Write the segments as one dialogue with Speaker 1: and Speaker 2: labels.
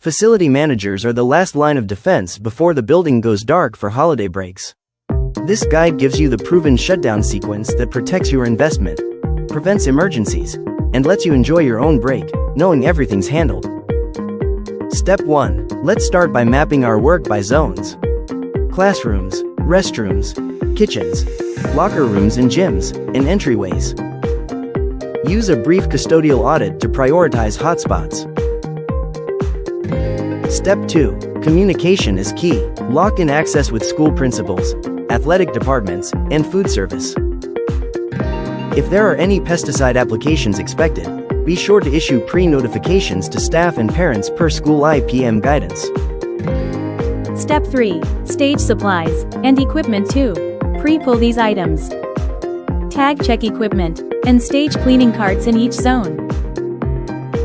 Speaker 1: Facility managers are the last line of defense before the building goes dark for holiday breaks. This guide gives you the proven shutdown sequence that protects your investment, prevents emergencies, and lets you enjoy your own break, knowing everything's handled. Step 1. Let's start by mapping our work by zones. Classrooms, restrooms, kitchens, locker rooms and gyms, and entryways. Use a brief custodial audit to prioritize hotspots. Step 2. Communication is key. Lock in access with school principals, athletic departments, and food service. If there are any pesticide applications expected, be sure to issue pre-notifications to staff and parents per school IPM guidance.
Speaker 2: Step 3. Stage supplies and equipment too. Pre-pull these items. Tag check equipment and stage cleaning carts in each zone.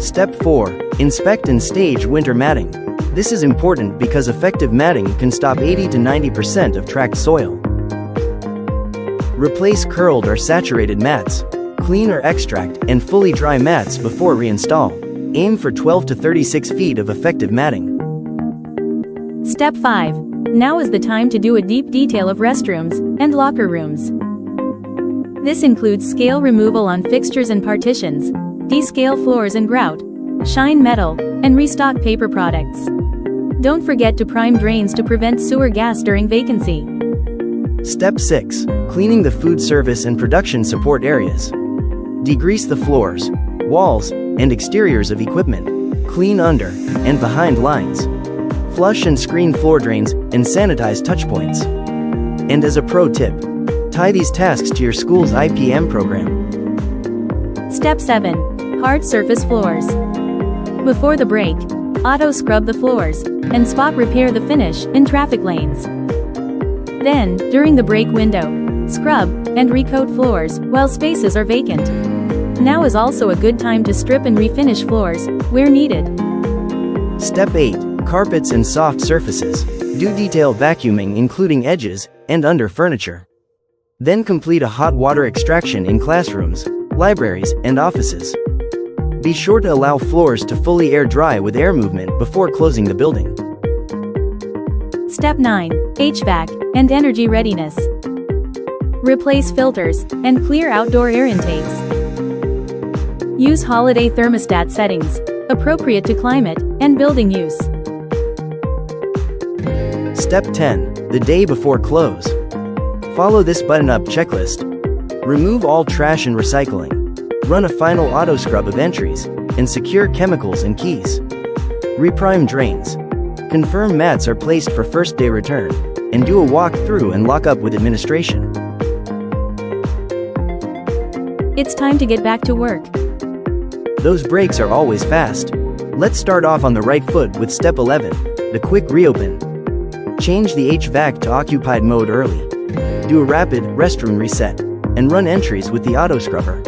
Speaker 1: Step 4. Inspect and stage winter matting. This is important because effective matting can stop 80 to 90% of tracked soil. Replace curled or saturated mats. Clean or extract and fully dry mats before reinstall. Aim for 12 to 36 feet of effective matting.
Speaker 2: Step 5. Now is the time to do a deep detail of restrooms and locker rooms. This includes scale removal on fixtures and partitions, descale floors and grout, shine metal, and restock paper products. Don't forget to prime drains to prevent sewer gas during vacancy.
Speaker 1: Step 6. Cleaning the food service and production support areas. Degrease the floors, walls, and exteriors of equipment. Clean under and behind lines. Flush and screen floor drains and sanitize touchpoints. And as a pro tip, tie these tasks to your school's IPM program.
Speaker 2: Step 7. Hard surface floors. Before the break, auto scrub the floors and spot repair the finish in traffic lanes. Then, during the break window, scrub and recoat floors while spaces are vacant. Now is also a good time to strip and refinish floors where needed.
Speaker 1: Step 8. Carpets and soft surfaces. Do detail vacuuming including edges and under furniture. Then complete a hot water extraction in classrooms, libraries, and offices. Be sure to allow floors to fully air dry with air movement before closing the building.
Speaker 2: Step 9. HVAC and energy readiness. Replace filters and clear outdoor air intakes. Use holiday thermostat settings, appropriate to climate and building use.
Speaker 1: Step 10. The day before close. Follow this button-up checklist. Remove all trash and recycling. Run a final auto scrub of entries, and secure chemicals and keys. Reprime drains. Confirm mats are placed for first day return, and do a walk-through and lock up with administration.
Speaker 2: It's time to get back to work.
Speaker 1: Those breaks are always fast. Let's start off on the right foot with step 11, the quick reopen. Change the HVAC to occupied mode early. Do a rapid restroom reset, and run entries with the auto scrubber.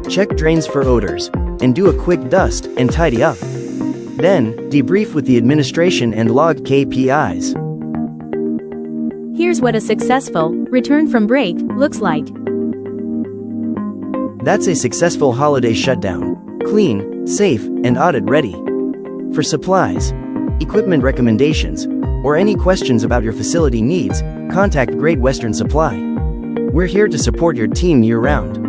Speaker 1: Check drains for odors, and do a quick dust and tidy up. Then, debrief with the administration and log KPIs.
Speaker 2: Here's what a successful return from break looks like.
Speaker 1: That's a successful holiday shutdown. Clean, safe, and audit ready. For supplies, equipment recommendations, or any questions about your facility needs, contact Great Western Supply. We're here to support your team year-round.